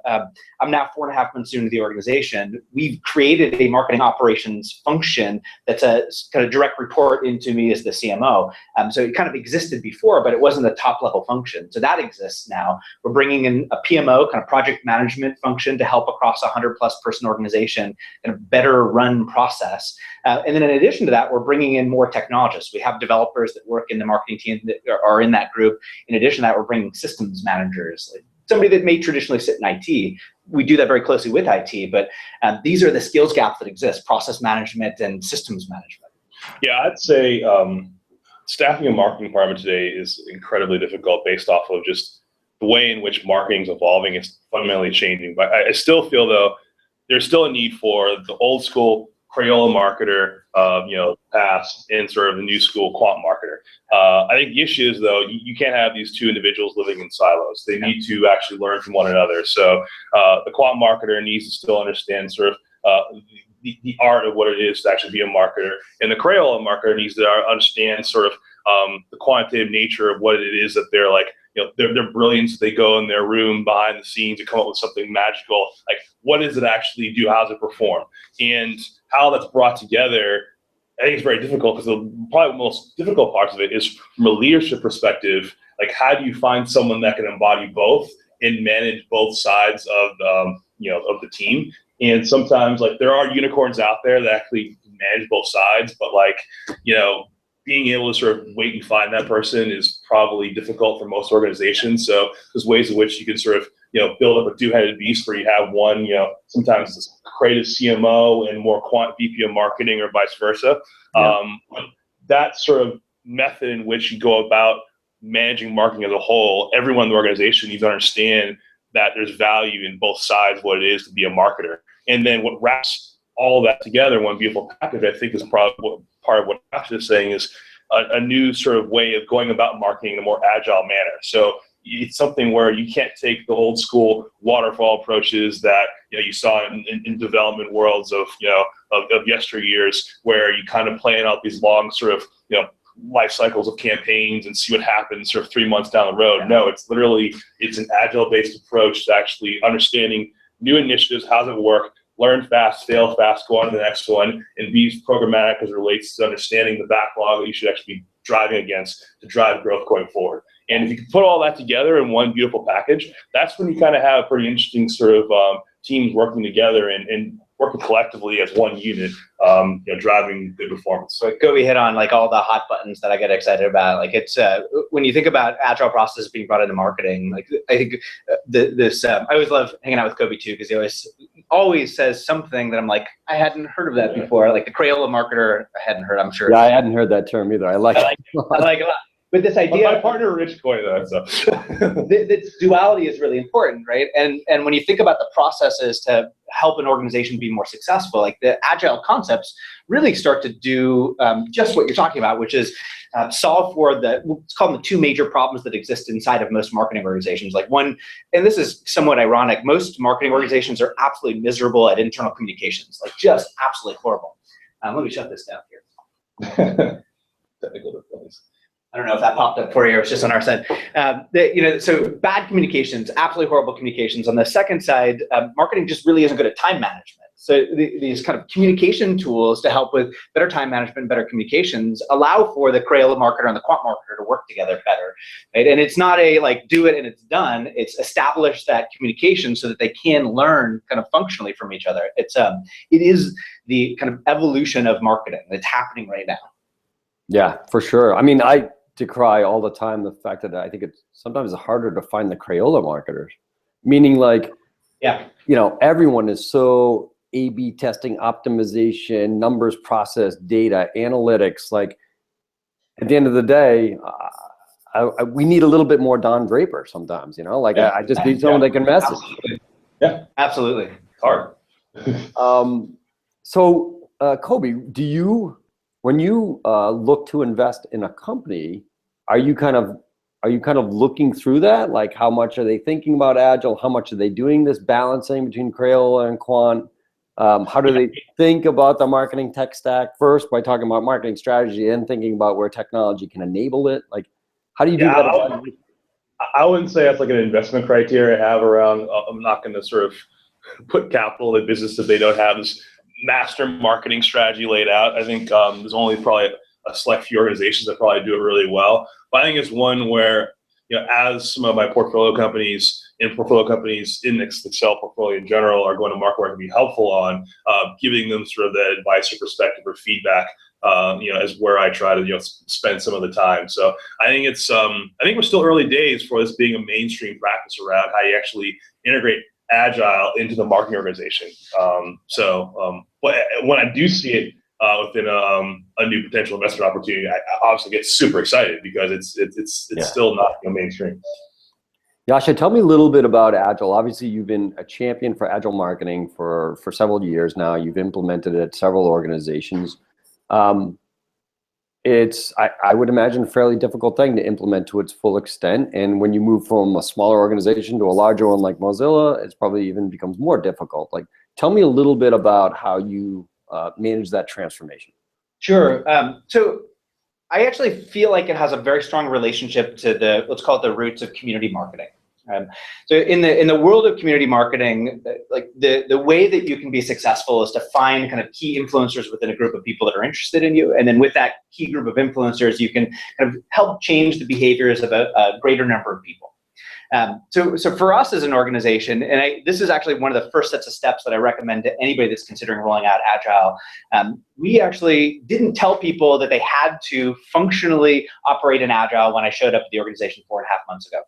I'm now 4.5 months into the organization. We've created a marketing operations function that's a kind of direct report into me as the CMO. So it kind of existed before, but it wasn't a top level function. So that exists now. We're bringing in a PMO, kind of project management function, to help across a 100+ person organization in a better run process. And then in addition to that, we're bringing in more technologists. We have developers that work in the marketing team that are in that group. In addition to that, we're bringing systems managers, like somebody that may traditionally sit in IT. We do that very closely with IT, but these are the skills gaps that exist: process management and systems management. Yeah, I'd say staffing a marketing department today is incredibly difficult based off of just the way in which marketing is evolving. It's fundamentally changing. But I still feel, though, there's still a need for the old school Crayola marketer, past, and sort of the new school quant marketer. I think the issue is, though, you can't have these two individuals living in silos. They need to actually learn from one another. So the quant marketer needs to still understand sort of the art of what it is to actually be a marketer, and the Crayola marketer needs to understand sort of the quantitative nature of what it is that they're like. They're brilliant. They go in their room behind the scenes to come up with something magical. Like, what does it actually do? How does it perform? And how that's brought together, I think it's very difficult, because probably the most difficult parts of it is from a leadership perspective. Like, how do you find someone that can embody both and manage both sides of of the team? And sometimes, like, there are unicorns out there that actually manage both sides, but being able to sort of wait and find that person is probably difficult for most organizations. So there's ways in which you can sort of, build up a two-headed beast where you have one, sometimes this creative CMO and more quant VP of marketing, or vice versa. Yeah. That sort of method in which you go about managing marketing as a whole, everyone in the organization needs to understand that there's value in both sides, what it is to be a marketer. And then what wraps all that together in one beautiful package, I think, is probably part of what Jascha is saying, is a new sort of way of going about marketing in a more agile manner. So it's something where you can't take the old school waterfall approaches that you saw in development worlds of yesteryears, where you kind of plan out these long sort of life cycles of campaigns and see what happens sort of 3 months down the road. No, it's an agile based approach to actually understanding new initiatives, how does it work, learn fast, fail fast, go on to the next one, and be programmatic as it relates to understanding the backlog that you should actually be driving against to drive growth going forward. And if you can put all that together in one beautiful package, that's when you kind of have pretty interesting sort of teams working together and working collectively as one unit, driving good performance. So Kobie hit on like all the hot buttons that I get excited about. Like it's when you think about agile processes being brought into marketing, like I think I always love hanging out with Kobie too, because he always says something that I'm like, I hadn't heard of that before. Like the Crayola marketer, I hadn't heard. I'm sure. Yeah, I hadn't heard that term either. I like it. I like it a lot. But this idea, my partner Rich coined that. So this duality is really important, right? And when you think about the processes to help an organization be more successful, like the agile concepts really start to do just what you're talking about, which is solve for let's call them the two major problems that exist inside of most marketing organizations. Like one, and this is somewhat ironic, most marketing organizations are absolutely miserable at internal communications, like just absolutely horrible. Let me shut this down here. Technical difficulties. I don't know if that popped up for you, or it's just on our side. So bad communications, absolutely horrible communications. On the second side, marketing just really isn't good at time management. So these kind of communication tools to help with better time management, better communications, allow for the Crayola marketer and the quant marketer to work together better. Right? And it's not a like do it and it's done. It's establish that communication so that they can learn kind of functionally from each other. It is the kind of evolution of marketing that's happening right now. Yeah, for sure. I mean, I decry all the time the fact that I think it's sometimes harder to find the Crayola marketers, meaning like, everyone is so A/B testing, optimization, numbers, process, data, analytics. Like at the end of the day, we need a little bit more Don Draper sometimes, I just need someone that can message. Absolutely. Yeah, absolutely. It's hard. So Kobie, when you look to invest in a company, are you kind of looking through that? Like how much are they thinking about Agile? How much are they doing this balancing between Crayola and Quant? How do they think about the marketing tech stack first by talking about marketing strategy and thinking about where technology can enable it? Like, how do you do that? I wouldn't say that's like an investment criteria I have around. I'm not going to sort of put capital in business if they don't have this master marketing strategy laid out. I think there's only probably a select few organizations that probably do it really well. But I think it's one where, as some of my portfolio companies in the Accel portfolio in general are going to market where it can be helpful on, giving them sort of the advice or perspective or feedback, is where I try to, spend some of the time. So I think it's, I think we're still early days for this being a mainstream practice around how you actually integrate Agile into the marketing organization. But when I do see it within a new potential investment opportunity, I obviously get super excited because it's still not mainstream. Jascha, tell me a little bit about Agile. Obviously, you've been a champion for Agile marketing for several years now. You've implemented it at several organizations. It's, I would imagine, a fairly difficult thing to implement to its full extent. And when you move from a smaller organization to a larger one like Mozilla, it's probably even becomes more difficult. Like, tell me a little bit about how you manage that transformation. Sure. So I actually feel like it has a very strong relationship to let's call it the roots of community marketing. So in the world of community marketing, like the way that you can be successful is to find kind of key influencers within a group of people that are interested in you, and then with that key group of influencers, you can kind of help change the behaviors of a greater number of people. So for us as an organization, and this is actually one of the first sets of steps that I recommend to anybody that's considering rolling out Agile, we actually didn't tell people that they had to functionally operate in Agile when I showed up at the organization 4.5 months ago.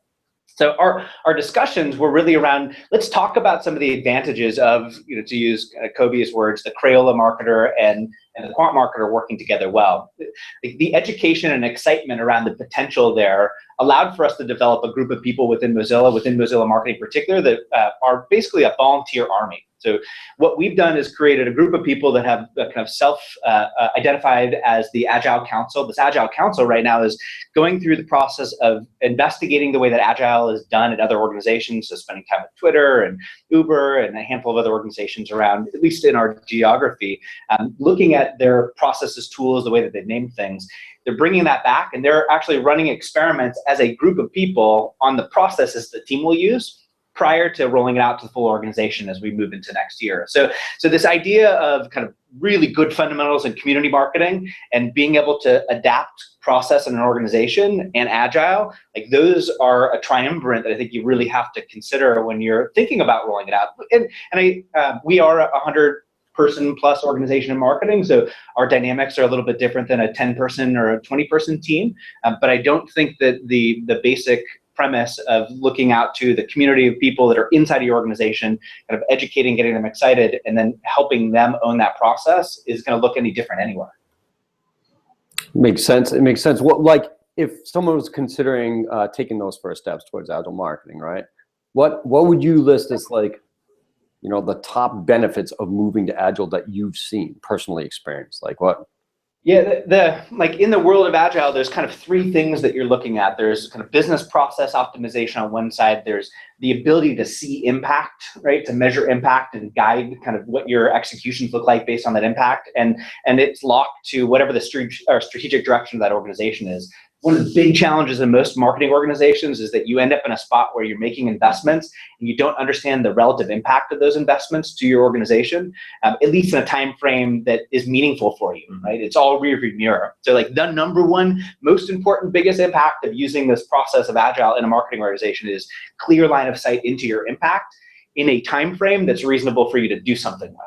So our discussions were really around, let's talk about some of the advantages of, to use Kobie's words, the Crayola marketer and the quant marketer working together well. The education and excitement around the potential there allowed for us to develop a group of people within Mozilla marketing in particular, that are basically a volunteer army. So what we've done is created a group of people that have kind of self-identified as the Agile Council. This Agile Council right now is going through the process of investigating the way that Agile is done at other organizations, so spending time with Twitter and Uber and a handful of other organizations around, at least in our geography, looking at their processes, tools, the way that they name things. They're bringing that back, and they're actually running experiments as a group of people on the processes the team will use, prior to rolling it out to the full organization as we move into next year. So this idea of kind of really good fundamentals in community marketing and being able to adapt process in an organization and agile, like those are a triumvirate that I think you really have to consider when you're thinking about rolling it out. We are a 100-person plus organization in marketing, so our dynamics are a little bit different than a 10-person or a 20-person team. But I don't think that the basic premise of looking out to the community of people that are inside of your organization, kind of educating, getting them excited, and then helping them own that process is going to look any different anywhere. Makes sense. It makes sense. What, like, if someone was considering taking those first steps towards agile marketing, right? What would you list as, like, you know, the top benefits of moving to agile that you've seen, personally experienced? Like what? Yeah, like in the world of agile, there's kind of three things that you're looking at. There's kind of business process optimization on one side. There's the ability to see impact, right? To measure impact and guide kind of what your executions look like based on that impact. And it's locked to whatever the strategic direction of that organization is. One of the big challenges in most marketing organizations is that you end up in a spot where you're making investments and you don't understand the relative impact of those investments to your organization, at least in a time frame that is meaningful for you, right? It's all rearview mirror. So like the number one most important, biggest impact of using this process of agile in a marketing organization is clear line of sight into your impact in a time frame that's reasonable for you to do something with.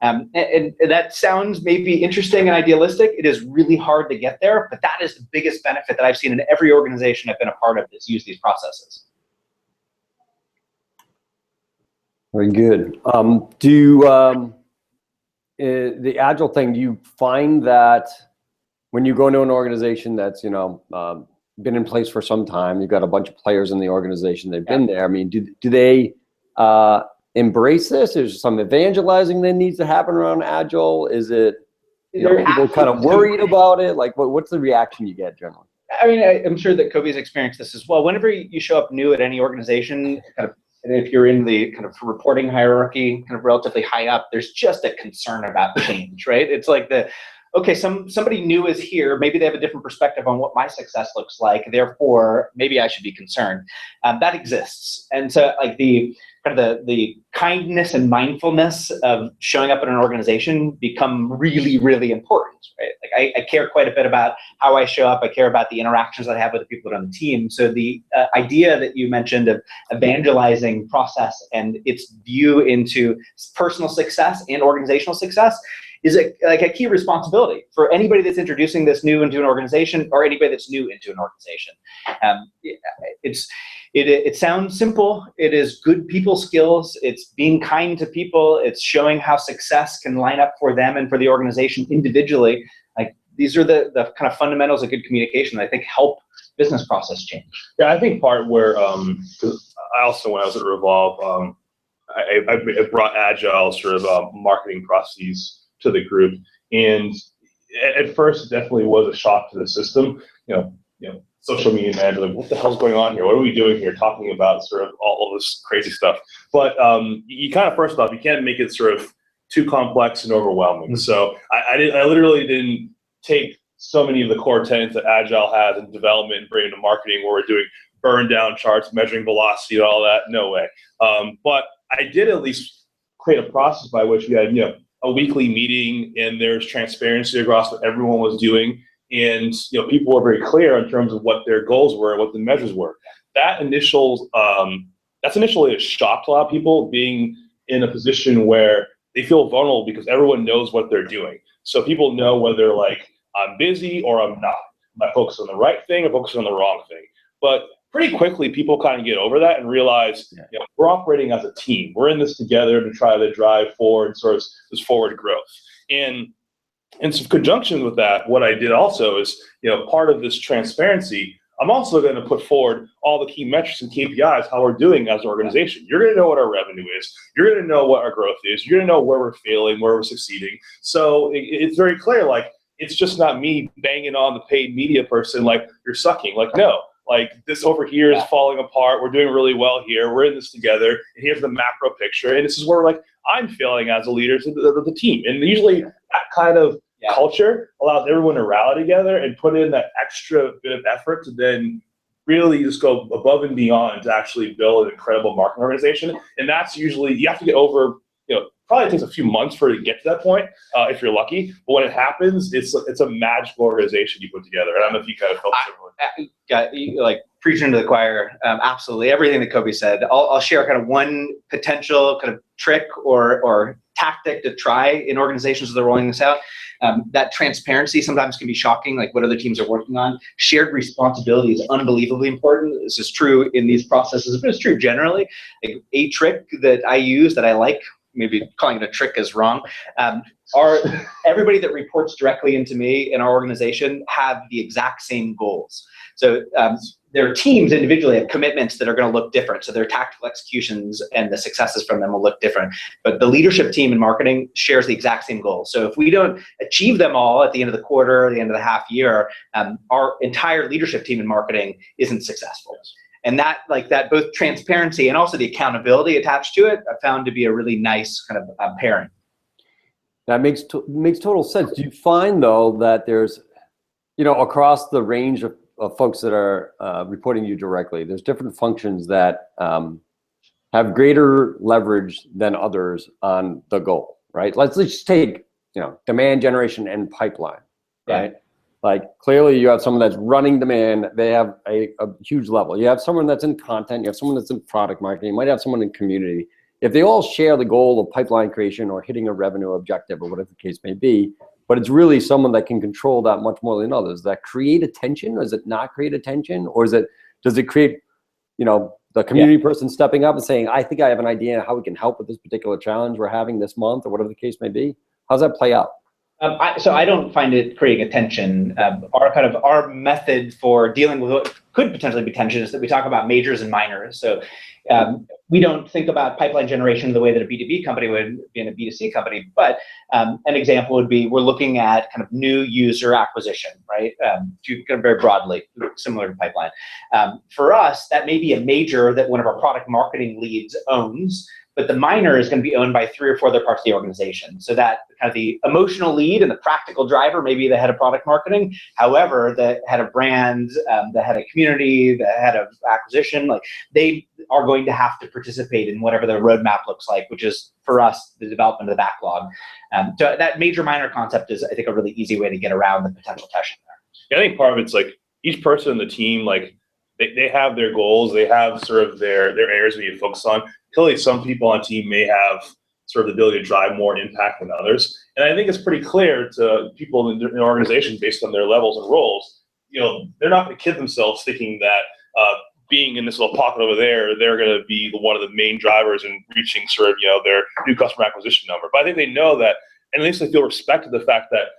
And that sounds maybe interesting and idealistic. It is really hard to get there, but that is the biggest benefit that I've seen in every organization I've been a part of that's used these processes. Very good. The agile thing, do you find that when you go into an organization that's, you know, been in place for some time, you've got a bunch of players in the organization, they've been there. I mean, do they embrace this? Is there some evangelizing that needs to happen around agile? Is it, you know, people kind of worried about it? Like, what's the reaction you get generally? I mean, I'm sure that Kobie's experienced this as well. Whenever you show up new at any organization, kind of, and if you're in the kind of reporting hierarchy, kind of relatively high up, there's just a concern about change, right? It's like okay, somebody new is here. Maybe they have a different perspective on what my success looks like. Therefore, maybe I should be concerned. That exists, and so like the kindness and mindfulness of showing up in an organization become really, really important, right? Like I care quite a bit about how I show up. I care about the interactions that I have with the people that are on the team. So the idea that you mentioned of evangelizing process and its view into personal success and organizational success is a key responsibility for anybody that's introducing this new into an organization or anybody that's new into an organization. It sounds simple. It is good people skills. It's being kind to people. It's showing how success can line up for them and for the organization individually. Like these are the kind of fundamentals of good communication that I think help business process change. Yeah, I think part where, cause I also, when I was at Revolve, I brought agile sort of marketing processes to the group, and at first it definitely was a shock to the system. You know, social media manager, like, what the hell's going on here? What are we doing here? Talking about sort of all this crazy stuff. But you kind of, first off, you can't make it sort of too complex and overwhelming. So I literally didn't take so many of the core tenets that Agile has in development and bring them to marketing, where we're doing burn down charts, measuring velocity, and all that. No way. But I did at least create a process by which we had, you know, a weekly meeting, and there's transparency across what everyone was doing. And, you know, people were very clear in terms of what their goals were and what the measures were. That's initially a shock to a lot of people, being in a position where they feel vulnerable because everyone knows what they're doing. So people know whether, like, I'm busy or I'm not. Am I focused on the right thing or focused on the wrong thing? But pretty quickly, people kind of get over that and realize, you know, we're operating as a team. We're in this together to try to drive forward sort of this forward growth. And in some conjunction with that, what I did also is, you know, part of this transparency, I'm also going to put forward all the key metrics and KPIs, how we're doing as an organization. You're going to know what our revenue is. You're going to know what our growth is. You're going to know where we're failing, where we're succeeding. So it's very clear, like, it's just not me banging on the paid media person like, you're sucking. Like, no. Like, this over here is falling apart. We're doing really well here. We're in this together. And here's the macro picture. And this is where, like, I'm failing as a leader to the team. And usually that kind of culture allows everyone to rally together and put in that extra bit of effort to then really just go above and beyond to actually build an incredible marketing organization. And that's usually, you have to get over, probably takes a few months for it to get to that point, if you're lucky. But when it happens, it's a magical organization you put together. And I don't know if you kind of felt similar. Like preaching to the choir, absolutely. Everything that Kobie said. I'll share kind of one potential kind of trick or tactic to try in organizations that are rolling this out. That transparency sometimes can be shocking, like what other teams are working on. Shared responsibility is unbelievably important. This is true in these processes, but it's true generally. Like a trick that I use that I like, maybe calling it a trick is wrong, are everybody that reports directly into me in our organization have the exact same goals. So their teams individually have commitments that are going to look different. So their tactical executions and the successes from them will look different. But the leadership team in marketing shares the exact same goals. So if we don't achieve them all at the end of the quarter, or the end of the half year, our entire leadership team in marketing isn't successful. And that both transparency and also the accountability attached to it, I found to be a really nice kind of pairing. That makes total sense. Do you find though that there's, across the range of folks that are reporting you directly, there's different functions that have greater leverage than others on the goal, right? Let's just take, demand generation and pipeline, right? Yeah. Like clearly you have someone that's running demand, they have a huge level. You have someone that's in content, you have someone that's in product marketing, you might have someone in community. If they all share the goal of pipeline creation or hitting a revenue objective or whatever the case may be, but it's really someone that can control that much more than others. Does that create attention, or does it not create attention? Or does it create, the community person stepping up and saying, I think I have an idea how we can help with this particular challenge we're having this month or whatever the case may be? How's that play out? So I don't find it creating a tension. Our method for dealing with what could potentially be tension is that we talk about majors and minors. So we don't think about pipeline generation the way that a B2B company would be in a B2C company. But an example would be we're looking at kind of new user acquisition, right? Very broadly, similar to pipeline. For us, that may be a major that one of our product marketing leads owns. But the minor is going to be owned by 3 or 4 other parts of the organization. So that kind of the emotional lead and the practical driver, maybe the head of product marketing. However, the head of brand, the head of community, the head of acquisition, like they are going to have to participate in whatever their roadmap looks like, which is for us the development of the backlog. So that major minor concept is, I think, a really easy way to get around the potential tension there. Yeah, I think part of it's like each person in the team, like they have their goals, they have sort of their areas we need to focus on. Clearly, some people on team may have sort of the ability to drive more impact than others. And I think it's pretty clear to people in the organization based on their levels and roles, they're not going to kid themselves thinking that being in this little pocket over there, they're going to be one of the main drivers in reaching sort of, their new customer acquisition number. But I think they know that, and at least they feel respect to the fact that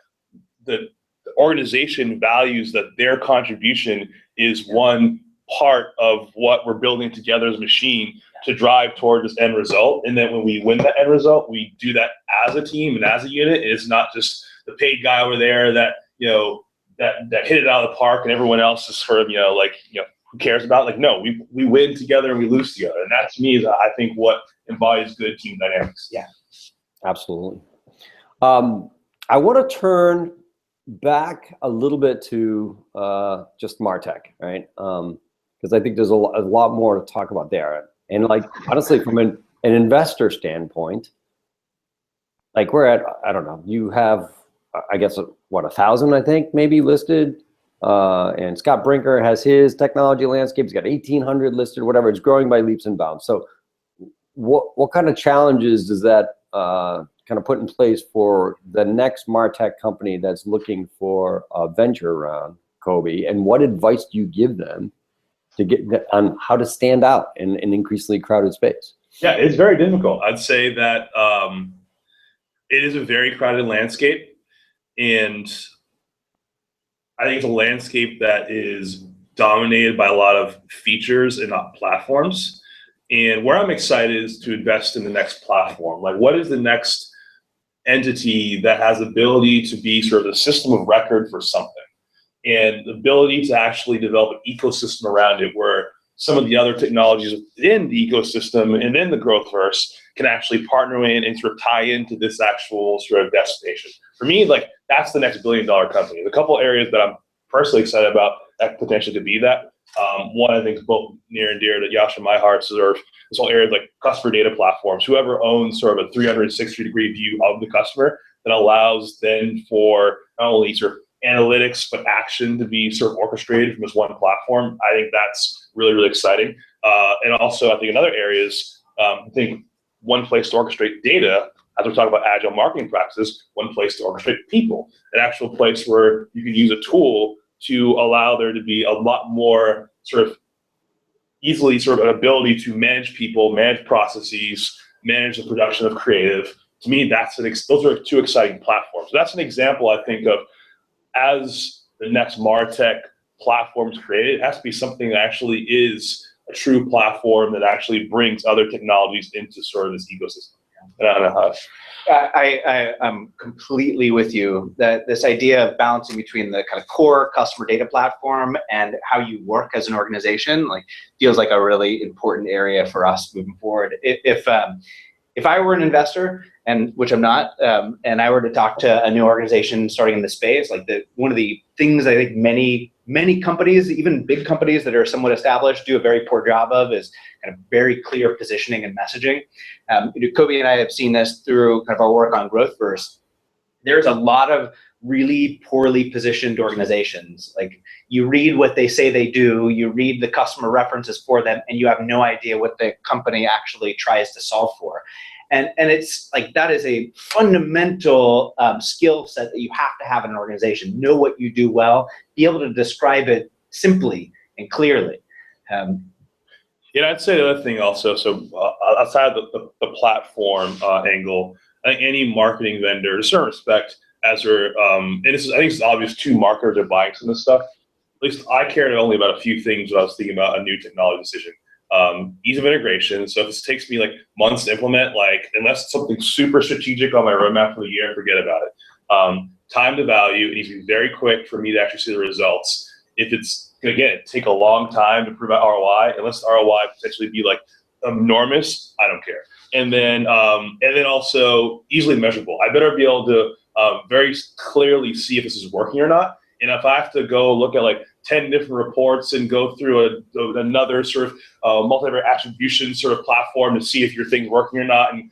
the organization values that their contribution is one part of what we're building together as a machine to drive toward this end result. And then when we win that end result, we do that as a team and as a unit. It's not just the paid guy over there that, that hit it out of the park and everyone else is sort of, who cares about it? Like, no, we win together and we lose together. And that to me is, I think, what embodies good team dynamics. Yeah, absolutely. I want to turn back a little bit to just martech, right? Because I think there's a lot more to talk about there. And like, honestly, from an investor standpoint, like we're at, I don't know, you have, I guess, 1,000, I think, maybe listed. And Scott Brinker has his technology landscape. He's got 1,800 listed, whatever. It's growing by leaps and bounds. So what kind of challenges does that kind of put in place for the next martech company that's looking for a venture round, Kobie? And what advice do you give them to get on how to stand out in an increasingly crowded space? Yeah, it's very difficult. I'd say that it is a very crowded landscape, and I think it's a landscape that is dominated by a lot of features and not platforms. And where I'm excited is to invest in the next platform. Like, what is the next entity that has the ability to be sort of the system of record for something? And the ability to actually develop an ecosystem around it where some of the other technologies within the ecosystem and in the GrowthVerse can actually partner in and sort of tie into this actual sort of destination. For me, like, that's the next $1 billion company. The couple areas that I'm personally excited about that potentially could be that. One I think is both near and dear to Jascha and my hearts is this whole area of like customer data platforms. Whoever owns sort of a 360-degree view of the customer that allows then for not only sort of analytics but action to be sort of orchestrated from this one platform. I think that's really, really exciting. And also, I think in other areas, I think one place to orchestrate data, as we're talking about agile marketing practices, one place to orchestrate people, an actual place where you can use a tool to allow there to be a lot more sort of easily sort of an ability to manage people, manage processes, manage the production of creative. To me, those are two exciting platforms. So that's an example, I think, of as the next martech platform is created, it has to be something that actually is a true platform that actually brings other technologies into sort of this ecosystem. And I don't know how. I'm completely with you that this idea of balancing between the kind of core customer data platform and how you work as an organization feels like a really important area for us moving forward. If I were an investor, and which I'm not, and I were to talk to a new organization starting in the space, one of the things I think many companies, even big companies that are somewhat established, do a very poor job of is kind of very clear positioning and messaging. Kobie and I have seen this through kind of our work on GrowthVerse. There's a lot of really poorly positioned organizations. Like, you read what they say they do, you read the customer references for them, and you have no idea what the company actually tries to solve for. And it's like, that is a fundamental skill set that you have to have in an organization. Know what you do well, be able to describe it simply and clearly. Yeah, I'd say the other thing also, so outside of the platform angle, I think any marketing vendor, to a certain respect, as we're, and I think it's obvious two marketers are buying some of this stuff. At least I cared only about a few things when I was thinking about a new technology decision. Ease of integration. So if this takes me months to implement, unless it's something super strategic on my roadmap for the year, forget about it. Time to value, it needs to be very quick for me to actually see the results. If it's, again, take a long time to prove out ROI, unless the ROI potentially be enormous, I don't care. And then also easily measurable. I better be able to very clearly see if this is working or not. And if I have to go look at 10 different reports and go through another sort of multi-variable attribution sort of platform to see if your thing's working or not, and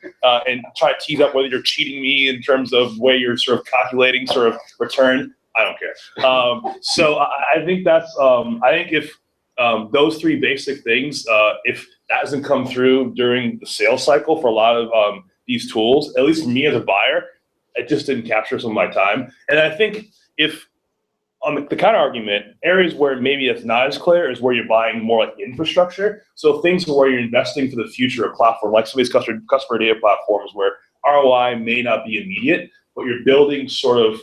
try to tease out whether you're cheating me in terms of where you're sort of calculating sort of return, I don't care. So I think that's, I think if those three basic things, if that doesn't come through during the sales cycle for a lot of these tools, at least for me as a buyer, it just didn't capture some of my time. And I think if, on the counter argument, areas where maybe it's not as clear is where you're buying more infrastructure. So things where you're investing for the future of platform, like some of these customer data platforms where ROI may not be immediate, but you're building sort of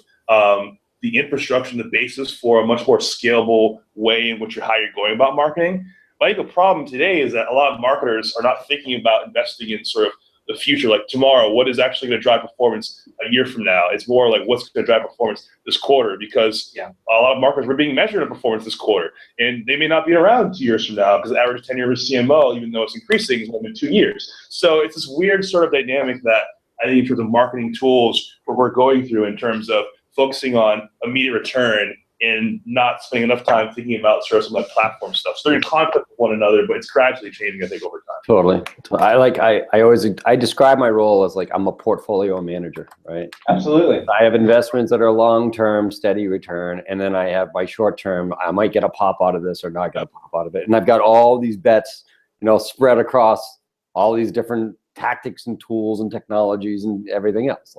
the infrastructure and the basis for a much more scalable way in which how you're going about marketing. But I think the problem today is that a lot of marketers are not thinking about investing in sort of the future, tomorrow, what is actually going to drive performance a year from now? It's more what's going to drive performance this quarter, because a lot of marketers were being measured on performance this quarter, and they may not be around 2 years from now because the average tenure of CMO, even though it's increasing, is only 2 years. So it's this weird sort of dynamic that I think in terms of marketing tools, what we're going through in terms of focusing on immediate return and not spending enough time thinking about sort of some platform stuff. So they're in conflict with one another, but it's gradually changing, I think, over time. Totally. I describe my role as I'm a portfolio manager, right? Absolutely. I have investments that are long-term, steady return, and then I have my short-term, I might get a pop out of this or not get a pop out of it. And I've got all these bets, spread across all these different tactics and tools and technologies and everything else.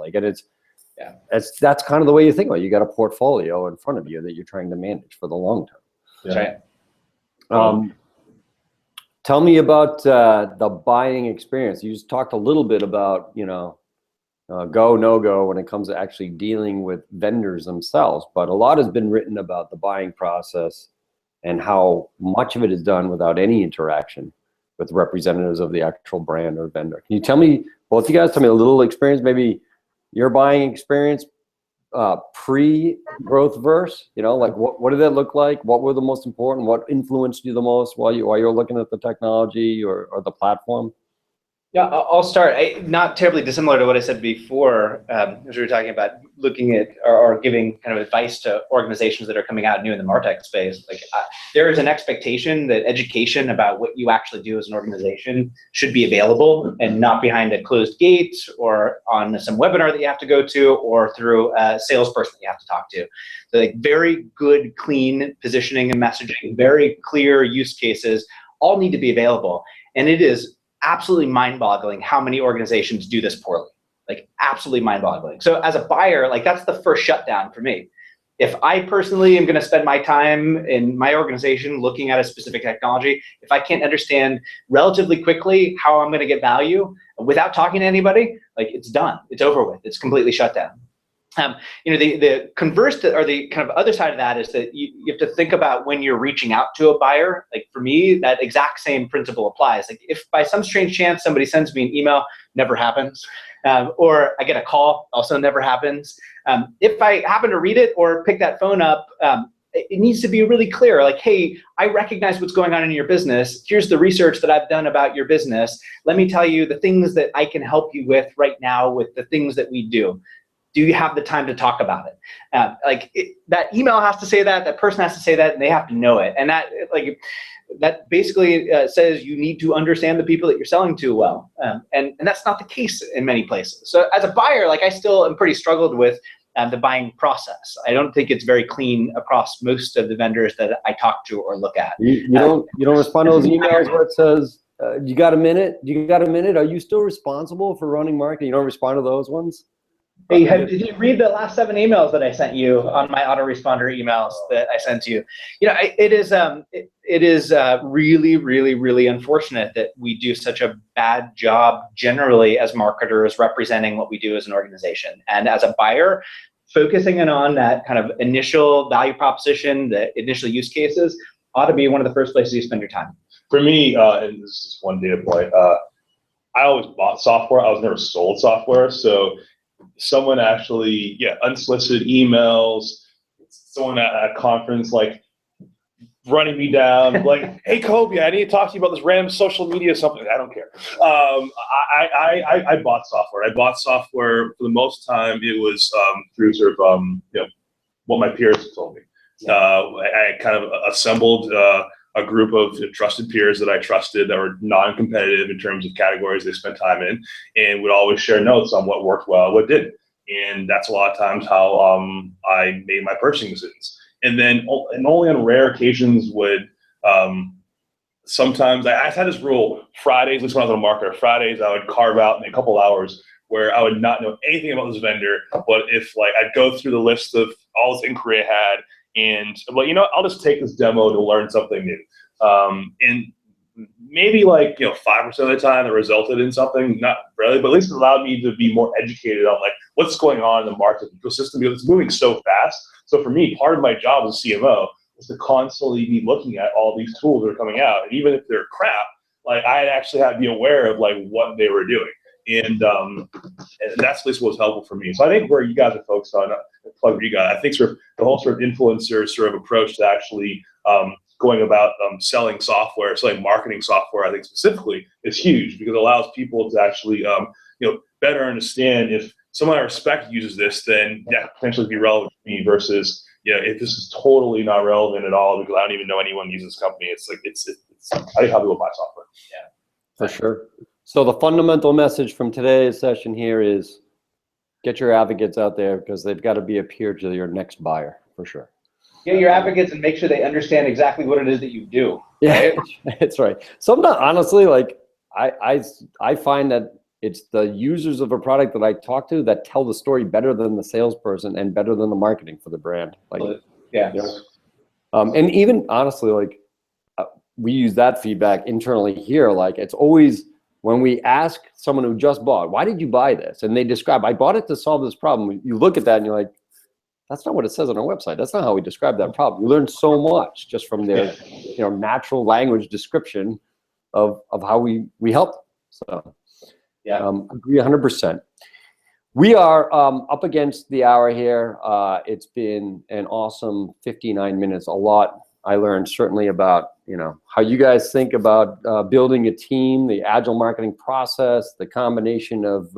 That's kind of the way you think about it. You got a portfolio in front of you that you're trying to manage for the long term. That's right. Tell me about the buying experience. You just talked a little bit about, go, no go when it comes to actually dealing with vendors themselves, but a lot has been written about the buying process and how much of it is done without any interaction with representatives of the actual brand or vendor. Can you tell me, both of you guys, tell me a little experience, maybe your buying experience pre-GrowthVerse? What did that look like? What were the most important? What influenced you the most while you were looking at the technology or the platform? Yeah, I'll start. Not terribly dissimilar to what I said before, as we were talking about looking at or giving kind of advice to organizations that are coming out new in the martech space. Like, there is an expectation that education about what you actually do as an organization should be available and not behind a closed gate or on some webinar that you have to go to or through a salesperson that you have to talk to. So, like, very good, clean positioning and messaging, very clear use cases, all need to be available. And it is absolutely mind-boggling how many organizations do this poorly, like absolutely mind-boggling. So as a buyer, like, that's the first shutdown for me. If I personally am going to spend my time in my organization looking at a specific technology, if I can't understand relatively quickly how I'm going to get value without talking to anybody, like, it's done, it's over with, it's completely shut down. The converse or the kind of other side of that is that you have to think about when you're reaching out to a buyer. Like, for me, that exact same principle applies. Like, if by some strange chance somebody sends me an email, never happens, or I get a call, also never happens. If I happen to read it or pick that phone up, it needs to be really clear. Like, hey, I recognize what's going on in your business. Here's the research that I've done about your business. Let me tell you the things that I can help you with right now with the things that we do. Do you have the time to talk about it? That email has to say that, that person has to say that, and they have to know it. And that basically says you need to understand the people that you're selling to well. And that's not the case in many places. So as a buyer, like, I still am pretty struggled with the buying process. I don't think it's very clean across most of the vendors that I talk to or look at. You don't respond to those emails where it says, you got a minute? You got a minute? Are you still responsible for running marketing? You don't respond to those ones? Hey, did you read the last 7 emails that I sent you on my autoresponder emails that I sent you? It is really, really, really unfortunate that we do such a bad job generally as marketers representing what we do as an organization. And as a buyer, focusing in on that kind of initial value proposition, the initial use cases, ought to be one of the first places you spend your time. For me, and this is one data point, I always bought software. I was never sold software. So someone actually, unsolicited emails, someone at a conference, like, running me down, like, hey, Kobie, I need to talk to you about this random social media something. I don't care. I bought software. I bought software for the most time. It was through sort of what my peers told me. I kind of assembled a group of trusted peers that I trusted that were non-competitive in terms of categories they spent time in, and would always share notes on what worked well, what didn't. And that's a lot of times how I made my purchasing decisions. And only on rare occasions would sometimes I had this rule: Fridays, at least when I was a marketer, Fridays I would carve out in a couple hours where I would not know anything about this vendor, but if, like, I'd go through the list of all this inquiry I had, and I'm like, I'll just take this demo to learn something new. And maybe 5% of the time it resulted in something, not really, but at least it allowed me to be more educated on, like, what's going on in the market ecosystem, because it's moving so fast. So for me, part of my job as a CMO is to constantly be looking at all these tools that are coming out. And even if they're crap, like, I actually had to be aware of, like, what they were doing. And that's at least what was helpful for me. So I think where you guys are focused on, plug where you got, I think sort of the whole sort of influencer sort of approach to actually going about selling software, selling marketing software, I think specifically, is huge, because it allows people to actually better understand if someone I respect uses this, then potentially be relevant to me, versus if this is totally not relevant at all because I don't even know anyone uses this company. It's like it's I think how people buy software. Yeah, for sure. So the fundamental message from today's session here is get your advocates out there, because they've got to be a peer to your next buyer, for sure. Get your advocates and make sure they understand exactly what it is that you do. Yeah, that's right. Sometimes, honestly, like, I find that it's the users of a product that I talk to that tell the story better than the salesperson and better than the marketing for the brand. Like, and even honestly, like, we use that feedback internally here. Like, it's always when we ask someone who just bought, why did you buy this? And they describe, I bought it to solve this problem. You look at that and you're like, that's not what it says on our website. That's not how we describe that problem. You learn so much just from their natural language description of how we help them. So agree 100%. We are up against the hour here. It's been an awesome 59 minutes, a lot I learned certainly about, how you guys think about building a team, the agile marketing process, the combination of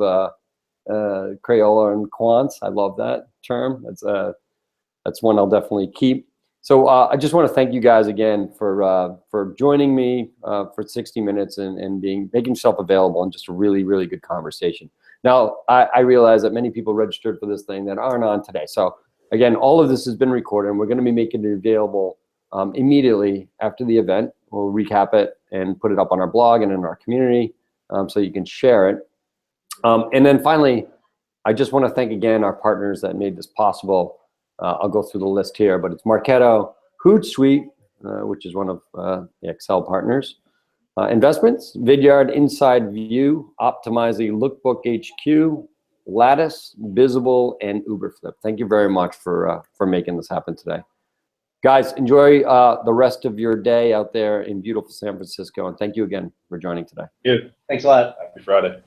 Crayola and quants. I love that term. That's one I'll definitely keep. So I just want to thank you guys again for joining me for 60 minutes and making yourself available, and just a really, really good conversation. Now, I realize that many people registered for this thing that aren't on today. So again, all of this has been recorded, and we're going to be making it available immediately after the event. We'll recap it and put it up on our blog and in our community so you can share it. And then finally, I just want to thank again our partners that made this possible. I'll go through the list here, but it's Marketo, Hootsuite, which is one of the Accel partners, Investments, Vidyard, Inside View, Optimizing, Lookbook HQ, Lattice, Visible, and Uberflip. Thank you very much for making this happen today. Guys, enjoy the rest of your day out there in beautiful San Francisco, and thank you again for joining today. Yeah. Thanks a lot. Happy Friday.